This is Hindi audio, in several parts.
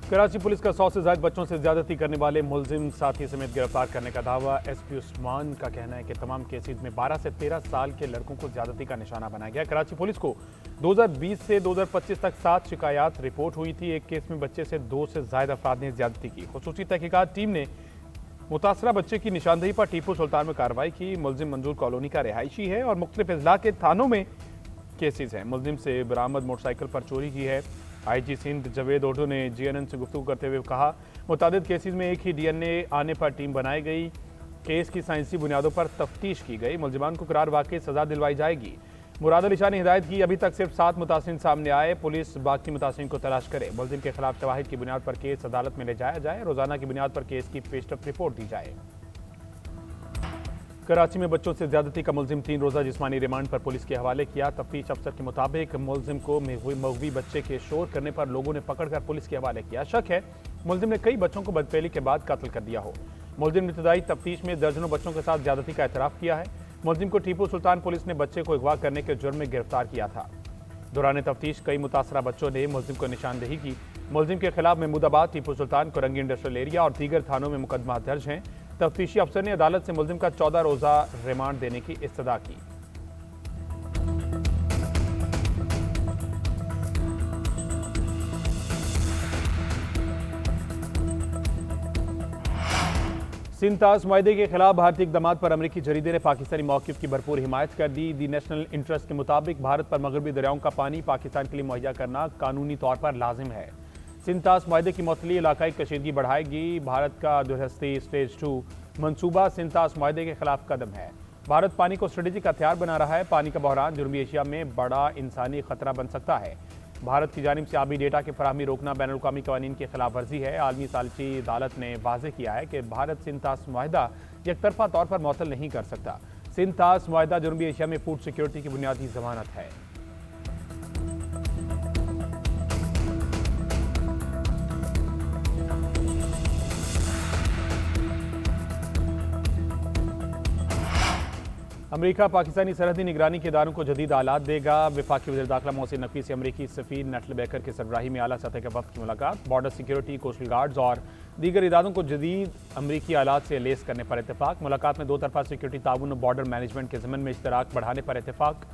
कराची पुलिस का 100 से ज्यादा बच्चों से ज्यादती करने वाले मुलजिम साथी समेत गिरफ्तार करने का दावा। एसपी उस्मान का कहना है कि तमाम केसेज में 12 से 13 साल के लड़कों को ज्यादती का निशाना बनाया गया। कराची पुलिस को 2020 से 2025 तक 7 शिकायत रिपोर्ट हुई थी। एक केस में बच्चे से 2 से ज्यादा अफराद ने ज्यादती की। खुसूसी तहकीकात टीम ने मुतासरा बच्चे की निशानदेही पर टीपू सुल्तान में कार्रवाई की। मुलजिम मंजूर कॉलोनी का रिहायशी है और मुख्तलिफ अजला के थानों में केसेज हैं। मुलजिम से बरामद मोटरसाइकिल पर चोरी की है। आईजी सिंध जवेद ओडो ने जीएनएन से गुफ्तगू करते हुए कहा, मुतादिद केसेज में एक ही डीएनए आने पर टीम बनाई गई। केस की साइंसी बुनियादों पर तफ्तीश की गई। मुलजिमान को करार वाकई सजा दिलवाई जाएगी। मुराद अली शाह ने हिदायत की, अभी तक सिर्फ 7 मुतासिरीन सामने आए। पुलिस बाकी मुतासिरीन को तलाश करे। मुलजिम के खिलाफ शवाहिद की बुनियाद पर केस अदालत में ले जाया जाए। रोजाना की बुनियाद पर केस की पेशरफ रिपोर्ट दी जाए। कराची में बच्चों से ज्यादती का मुलजिम 3 रोजा जिस्मानी रिमांड पर पुलिस के हवाले किया। तफ्तीश अफसर के मुताबिक मुलजिम को मगवी बच्चे के शोर करने पर लोगों ने पकड़कर पुलिस के हवाले किया। शक है मुलजिम ने कई बच्चों को बदफेली के बाद कत्ल कर दिया हो। मुलजिम ने इब्तदाई तफ्तीश में दर्जनों बच्चों के साथ ज्यादती का एतराफ किया है। मुलजिम को टीपू सुल्तान पुलिस ने बच्चे को अगवा करने के जुर्म में गिरफ्तार किया था। दौरान तफ्तीश कई मुतासरा बच्चों ने मुलजिम को निशानदेही की। मुलजिम के खिलाफ महमूदाबाद, टीपू सुल्तान, कोरंगी इंडस्ट्रियल एरिया और दीगर थानों में मुकदमा दर्ज हैं। तफ्तीशी अफसर ने अदालत से मुलजिम का 14 रोजा रिमांड देने की इस्तदा की। सिंतास मुआहदे के खिलाफ भारतीय इक़दामात पर अमरीकी जरीदे ने पाकिस्तानी मौक़िफ़ की भरपूर हिमायत कर दी। दी नेशनल इंटरेस्ट के मुताबिक भारत पर मगरबी दरियाओं का पानी पाकिस्तान के लिए मुहैया करना कानूनी तौर पर लाजिम है। सिंतास मुआहदे की मौतली इलाकाई कशीदगी बढ़ाएगी। भारत का दुरस्ती स्टेज 2 मंसूबा सिंतास मुआहदे के खिलाफ कदम है। भारत पानी को स्ट्रेटेजिक हथियार बना रहा है। पानी का बहरान जनूबी एशिया में बड़ा इंसानी खतरा बन सकता है। भारत की जानिब से आबी डेटा की फराहमी रोकना बैनुल-अक़वामी कवानीन की खिलाफ वर्जी है। आलमी सालिसी अदालत ने वाज़ेह किया है कि भारत सिंतास मुआहदा एकतरफा तौर पर मुअत्तल नहीं कर सकता। सिंतास मुआहदा जनूबी एशिया में फूड सिक्योरिटी की बुनियादी जमानत है। अमेरिका पाकिस्तानी सरहदी निगरानी के इदारों को जदीद आलात देगा। वफाकी वज़ीर दाखिला मोहसिन नकवी से अमरीकी सफ़ीर नटल बेकर की सरबराही में आला सतह के वफ़द की मुलाकात। बॉर्डर सिक्योरिटी, कोस्टल गार्ड्स और दीगर इदारों को जदीद अमरीकी आलात से लेस करने पर इत्तेफाक। मुलाकात में 2 तरफा सिक्योरिटी ताउन और बॉर्डर मैनेजमेंट के ज़मन में इश्तराक बढ़ाने पर इत्तेफाक।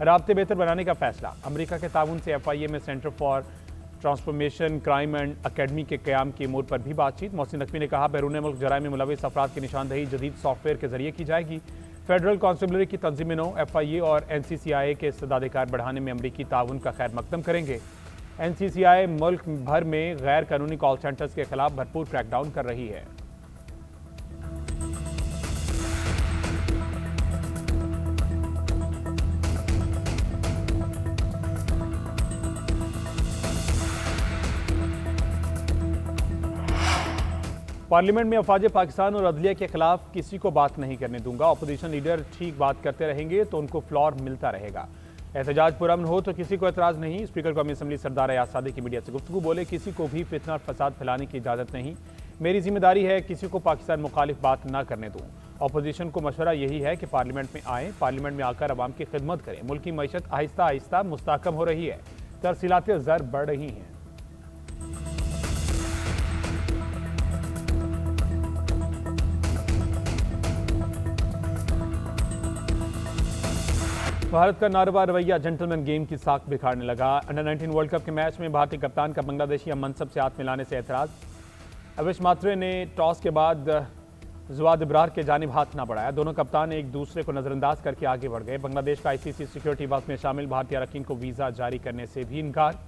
राब्ते बेहतर बनाने का फैसला। अमरीका के ताउन से FIA में centre for transformation crime and academy के क़याम की अमूर पर भी बातचीत। मोहसिन नकवी ने कहा, बैरून मुल्क जराइम में मुलविस अफराद की निशानदेही जदीद सॉफ्टवेयर के जरिए की जाएगी। फेडरल कॉन्स्टेबलरी की तंजीमों, FIA और NCCI के इस्तेदाद-ए-कार बढ़ाने में अमरीकी ताउन का खैर मकदम करेंगे। NCCI मुल्क भर में गैर कानूनी कॉल सेंटर्स के खिलाफ भरपूर क्रैकडाउन कर रही है। पार्लियामेंट में अफवाज पाकिस्तान और अदलिया के खिलाफ किसी को बात नहीं करने दूंगा। अपोजिशन लीडर ठीक बात करते रहेंगे तो उनको फ्लोर मिलता रहेगा। एहतजाज पुरअमन हो तो किसी को एतराज़ नहीं। स्पीकर कौमी असम्बली सरदार अयाज सादिक की मीडिया से गुफ्तगू, बोले, किसी को भी फितना और फसाद फैलाने की इजाज़त नहीं। मेरी जिम्मेदारी है किसी को पाकिस्तान मुखालिफ बात ना करने दूँ। अपोजिशन को मशवरा यही है कि पार्लियामेंट में आएँ, पार्लियामेंट में आकर अवाम की खिदमत करें। मुल्क की मईशत आहिस्ता आहिस्ता मुस्तहकम हो रही है, तरसीलात ज़र बढ़ रही हैं। भारत का नारवा रवैया जेंटलमैन गेम की साख बिखारने लगा। अंडर 19 वर्ल्ड कप के मैच में भारतीय कप्तान का बांग्लादेशी मनसब से हाथ मिलाने से एतराज़। अविश मात्रे ने टॉस के बाद जुवाद इब्रार के जानिब हाथ ना बढ़ाया। दोनों कप्तान एक दूसरे को नजरअंदाज करके आगे बढ़ गए। बांग्लादेश का ICC सिक्योरिटी वफ्द में शामिल भारतीय अरकान को वीज़ा जारी करने से भी इनकार।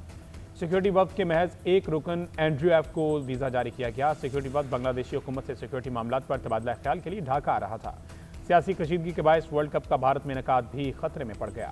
सिक्योरिटी वफ्द के महज एक रुकन एंड्रयू एफ को वीज़ा जारी किया गया। सिक्योरिटी वफ्द बांग्लादेशी हुकूमत से सिक्योरिटी मामलात पर तबादला ख्याल के लिए ढाका आ रहा था। सियासी कशीदगी के बायस वर्ल्ड कप का भारत में इनेकाद भी खतरे में पड़ गया।